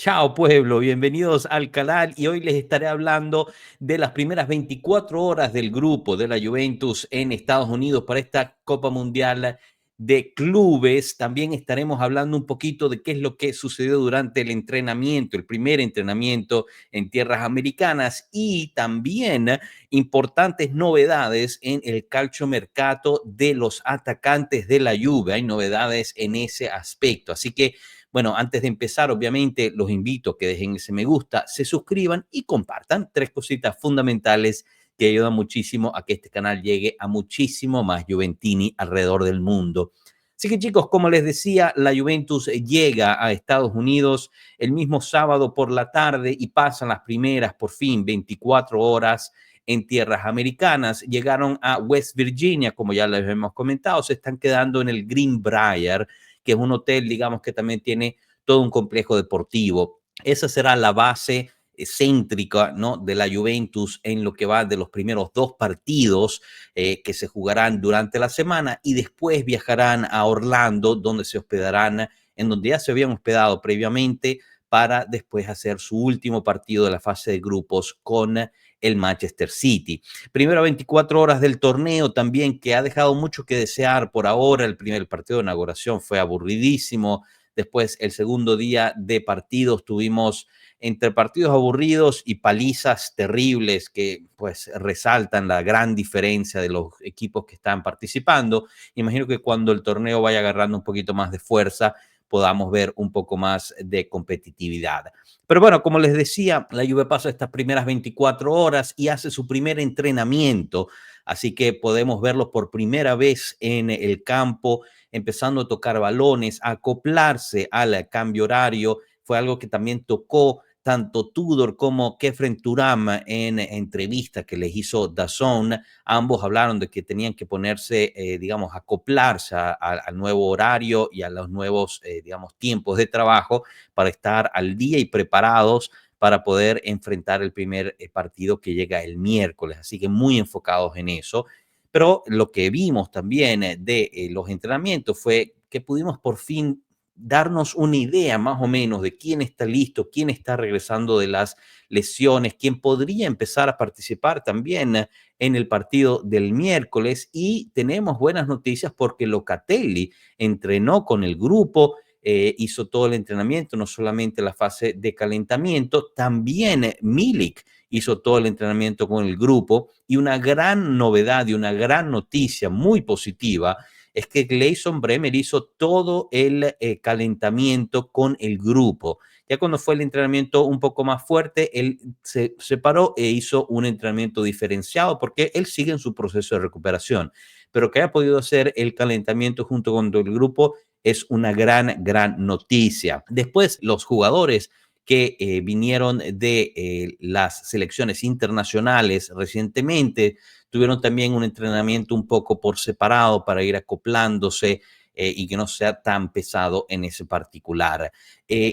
Chao pueblo, bienvenidos al canal y hoy les estaré hablando de las primeras 24 horas del grupo de la Juventus en Estados Unidos para esta Copa Mundial de Clubes. También estaremos hablando un poquito de qué es lo que sucedió durante el entrenamiento, el primer entrenamiento en tierras americanas y también importantes novedades en el calciomercato de los atacantes de la Juve. Hay novedades en ese aspecto, así que bueno, antes de empezar, obviamente, los invito a que dejen ese me gusta, se suscriban y compartan. Tres cositas fundamentales que ayudan muchísimo a que este canal llegue a muchísimo más Juventini alrededor del mundo. Así que chicos, como les decía, la Juventus llega a Estados Unidos el mismo sábado por la tarde y pasan las primeras, por fin, 24 horas en tierras americanas. Llegaron a West Virginia, como ya les hemos comentado, se están quedando en el Greenbrier, que es un hotel, digamos, que también tiene todo un complejo deportivo. Esa será la base céntrica, ¿no?, de la Juventus en lo que va de los primeros dos partidos que se jugarán durante la semana y después viajarán a Orlando, donde se hospedarán, en donde ya se habían hospedado previamente, para después hacer su último partido de la fase de grupos con el Manchester City. Primero 24 horas del torneo también, que ha dejado mucho que desear por ahora. El primer partido de inauguración fue aburridísimo. Después, el segundo día de partidos, tuvimos entre partidos aburridos y palizas terribles que pues resaltan la gran diferencia de los equipos que están participando. Imagino que cuando el torneo vaya agarrando un poquito más de fuerza, podamos ver un poco más de competitividad. Pero bueno, como les decía, la Juve pasa estas primeras 24 horas y hace su primer entrenamiento, así que podemos verlos por primera vez en el campo, empezando a tocar balones, a acoplarse al cambio horario. Fue algo que también tocó tanto Tudor como Kefren Turam en entrevista que les hizo DAZN. Ambos hablaron de que tenían que ponerse, digamos, acoplarse al nuevo horario y a los nuevos, digamos, tiempos de trabajo para estar al día y preparados para poder enfrentar el primer partido que llega el miércoles. Así que muy enfocados en eso. Pero lo que vimos también de los entrenamientos fue que pudimos por fin darnos una idea más o menos de quién está listo, quién está regresando de las lesiones, quién podría empezar a participar también en el partido del miércoles. Y tenemos buenas noticias porque Locatelli entrenó con el grupo, hizo todo el entrenamiento, no solamente la fase de calentamiento, también Milik hizo todo el entrenamiento con el grupo. Y una gran novedad y una gran noticia muy positiva es que Gleison Bremer hizo todo el calentamiento con el grupo. Ya cuando fue el entrenamiento un poco más fuerte, él se separó e hizo un entrenamiento diferenciado porque él sigue en su proceso de recuperación. Pero que haya podido hacer el calentamiento junto con el grupo es una gran noticia. Después, los jugadores que vinieron de las selecciones internacionales recientemente tuvieron también un entrenamiento un poco por separado para ir acoplándose y que no sea tan pesado en ese particular.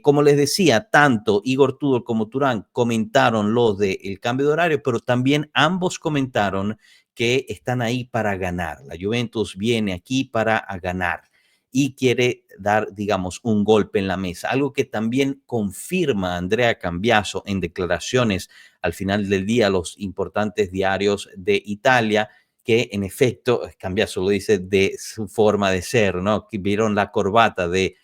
Como les decía, tanto Igor Tudor como Turán comentaron lo del cambio de horario, pero también ambos comentaron que están ahí para ganar. La Juventus viene aquí para ganar y quiere dar, digamos, un golpe en la mesa. Algo que también confirma Andrea Cambiaso en declaraciones al final del día a los importantes diarios de Italia, que en efecto, Cambiaso lo dice de su forma de ser, ¿no? Que vieron la corbata de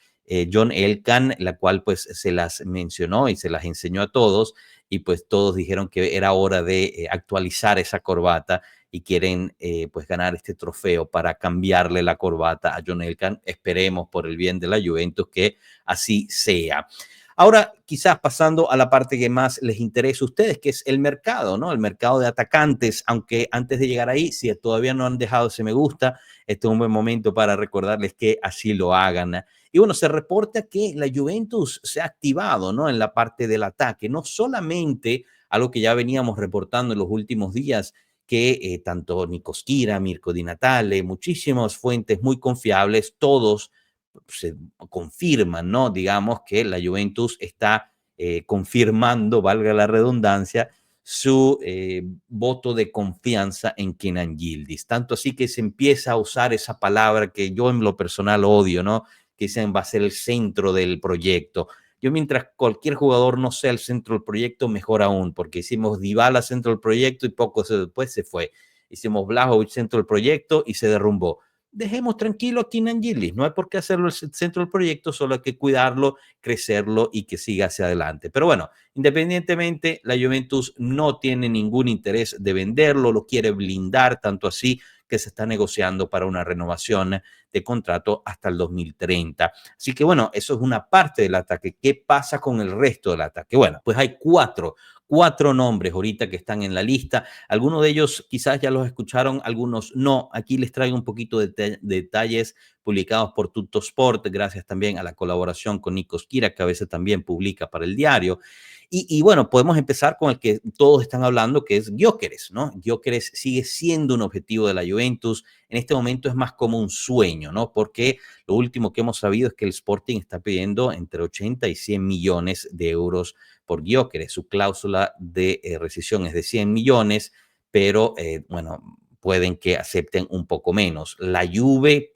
John Elkann, la cual pues se las mencionó y se las enseñó a todos, y pues todos dijeron que era hora de actualizar esa corbata y quieren pues ganar este trofeo para cambiarle la corbata a John Elkann. Esperemos por el bien de la Juventus que así sea. Ahora, quizás pasando a la parte que más les interesa a ustedes, que es el mercado, ¿no? El mercado de atacantes, aunque antes de llegar ahí, si todavía no han dejado ese me gusta, este es un buen momento para recordarles que así lo hagan. Y bueno, se reporta que la Juventus se ha activado, ¿no?, en la parte del ataque, no solamente algo que ya veníamos reportando en los últimos días, que tanto Nico Schira, Mirko Di Natale, muchísimas fuentes muy confiables, todos se confirman, ¿no? Digamos que la Juventus está confirmando, valga la redundancia, su voto de confianza en Kenan Yildiz. Tanto así que se empieza a usar esa palabra que yo en lo personal odio, ¿no? Que dicen va a ser el centro del proyecto. Yo mientras cualquier jugador no sea el centro del proyecto, mejor aún, porque hicimos Dybala centro del proyecto y poco después se fue. Hicimos Vlahovic centro del proyecto y se derrumbó. Dejemos tranquilo a Keenan Gillis, no hay por qué hacerlo el centro del proyecto, solo hay que cuidarlo, crecerlo y que siga hacia adelante. Pero bueno, independientemente, la Juventus no tiene ningún interés de venderlo, lo quiere blindar, tanto así que se está negociando para una renovación de contrato hasta el 2030. Así que bueno, eso es una parte del ataque. ¿Qué pasa con el resto del ataque? Bueno, pues hay cuatro nombres ahorita que están en la lista. Algunos de ellos quizás ya los escucharon, algunos no. Aquí les traigo un poquito de detalles publicados por Tuttosport, gracias también a la colaboración con Nikos Kira, que a veces también publica para el diario. Y bueno, podemos empezar con el que todos están hablando, que es Gyökeres, ¿no? Gyökeres sigue siendo un objetivo de la Juventus. En este momento es más como un sueño, ¿no? Porque lo último que hemos sabido es que el Sporting está pidiendo entre 80 y 100 millones de euros por Gyökeres. Su cláusula de rescisión es de 100 millones, pero bueno, pueden que acepten un poco menos. La Juve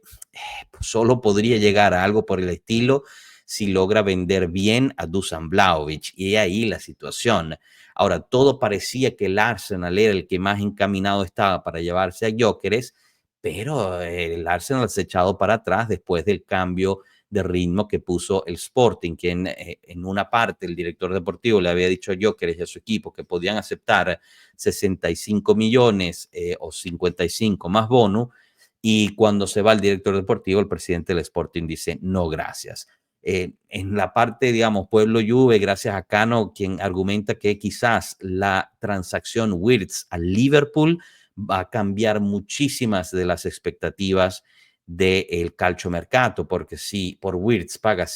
solo podría llegar a algo por el estilo si logra vender bien a Dusan Vlahovic. Y ahí la situación. Ahora, todo parecía que el Arsenal era el que más encaminado estaba para llevarse a Gyökeres, pero el Arsenal se ha echado para atrás después del cambio de ritmo que puso el Sporting, que en una parte el director deportivo le había dicho a Gyökeres y a su equipo que podían aceptar 65 millones o 55 más bono, y cuando se va el director deportivo, el presidente del Sporting dice no gracias. En la parte, digamos, Pueblo Juve, gracias a Cano, quien argumenta que quizás la transacción Wirtz al Liverpool va a cambiar muchísimas de las expectativas del calciomercato, porque si por Wirtz paga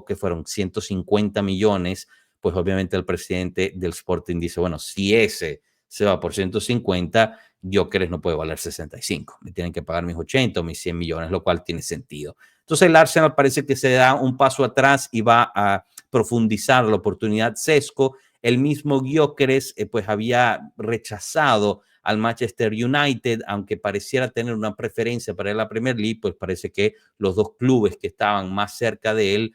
que fueron 150 millones, pues obviamente el presidente del Sporting dice, bueno, si ese se va por 150, Gyökeres no puede valer 65, me tienen que pagar mis 80 o mis 100 millones, lo cual tiene sentido. Entonces el Arsenal parece que se da un paso atrás y va a profundizar la oportunidad Sesco. El mismo Gyökeres pues había rechazado al Manchester United, aunque pareciera tener una preferencia para la Premier League, pues parece que los dos clubes que estaban más cerca de él,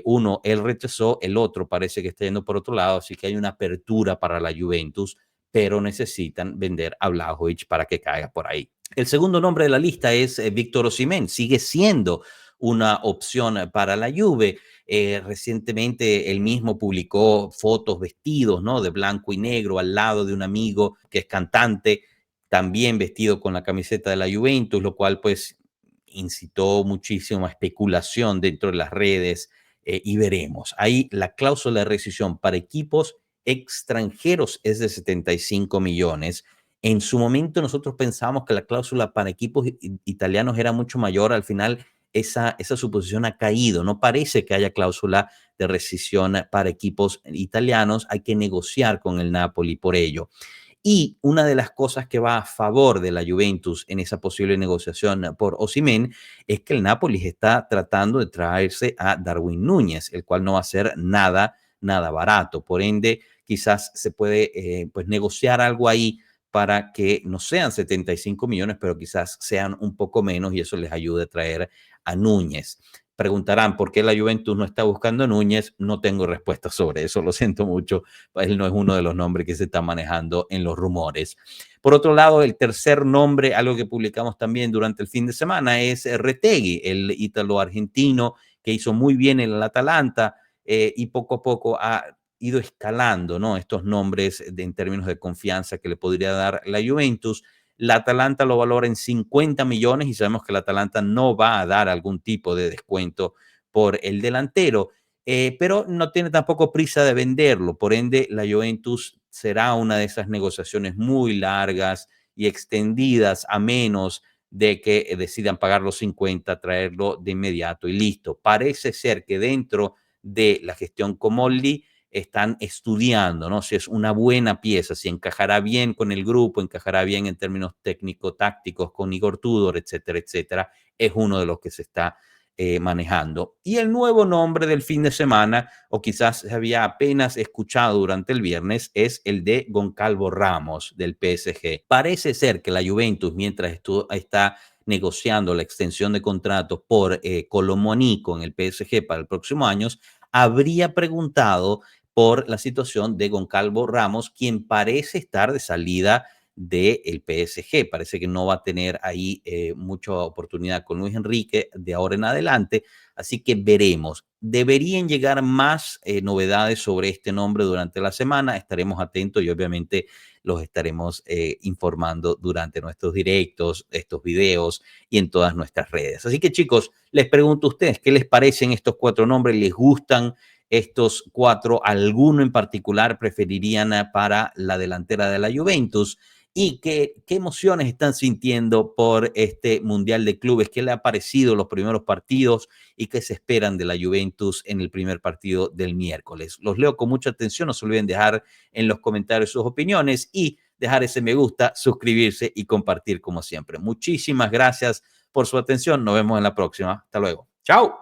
uno él rechazó, el otro parece que está yendo por otro lado, así que hay una apertura para la Juventus, pero necesitan vender a Vlahovic para que caiga por ahí. El segundo nombre de la lista es Víctor Osimhen, sigue siendo una opción para la Juve. Recientemente él mismo publicó fotos vestidos, ¿no? De blanco y negro al lado de un amigo que es cantante, también vestido con la camiseta de la Juventus, lo cual pues incitó muchísima especulación dentro de las redes y veremos. Ahí la cláusula de rescisión para equipos extranjeros es de 75 millones. En su momento nosotros pensábamos que la cláusula para equipos italianos era mucho mayor. Al final esa suposición ha caído. No parece que haya cláusula de rescisión para equipos italianos. Hay que negociar con el Napoli por ello. Y una de las cosas que va a favor de la Juventus en esa posible negociación por Osimhen es que el Napoli está tratando de traerse a Darwin Núñez, el cual no va a ser nada barato. Por ende, quizás se puede pues negociar algo ahí para que no sean 75 millones, pero quizás sean un poco menos y eso les ayude a traer a Núñez. Preguntarán por qué la Juventus no está buscando a Núñez. No tengo respuesta sobre eso, lo siento mucho. Él no es uno de los nombres que se está manejando en los rumores. Por otro lado, el tercer nombre, algo que publicamos también durante el fin de semana, es Retegui, el ítalo-argentino que hizo muy bien en el Atalanta y poco a poco ha ido escalando, ¿no? Estos nombres en términos de confianza que le podría dar la Juventus. La Atalanta lo valora en 50 millones y sabemos que la Atalanta no va a dar algún tipo de descuento por el delantero, pero no tiene tampoco prisa de venderlo. Por ende, la Juventus será una de esas negociaciones muy largas y extendidas a menos de que decidan pagar los 50, traerlo de inmediato y listo. Parece ser que dentro de la gestión Comolli están estudiando, ¿no? Si es una buena pieza, si encajará bien con el grupo, encajará bien en términos técnico-tácticos con Igor Tudor, etcétera, etcétera. Es uno de los que se está manejando. Y el nuevo nombre del fin de semana, o quizás se había apenas escuchado durante el viernes, es el de Goncalvo Ramos del PSG. Parece ser que la Juventus, mientras está negociando la extensión de contratos por Colomoni con el PSG para el próximo año, habría preguntado por la situación de Goncalvo Ramos, quien parece estar de salida del PSG. Parece que no va a tener ahí mucha oportunidad con Luis Enrique de ahora en adelante, así que veremos. Deberían llegar más novedades sobre este nombre durante la semana, estaremos atentos y obviamente los estaremos informando durante nuestros directos, estos videos y en todas nuestras redes. Así que chicos, les pregunto a ustedes, ¿qué les parecen estos cuatro nombres? ¿Les gustan estos cuatro? ¿Alguno en particular preferirían para la delantera de la Juventus? ¿Y qué emociones están sintiendo por este Mundial de Clubes? ¿Qué le ha parecido los primeros partidos y qué se esperan de la Juventus en el primer partido del miércoles? Los leo con mucha atención, no se olviden dejar en los comentarios sus opiniones y dejar ese me gusta, suscribirse y compartir como siempre. Muchísimas gracias por su atención, nos vemos en la próxima. Hasta luego. Chao.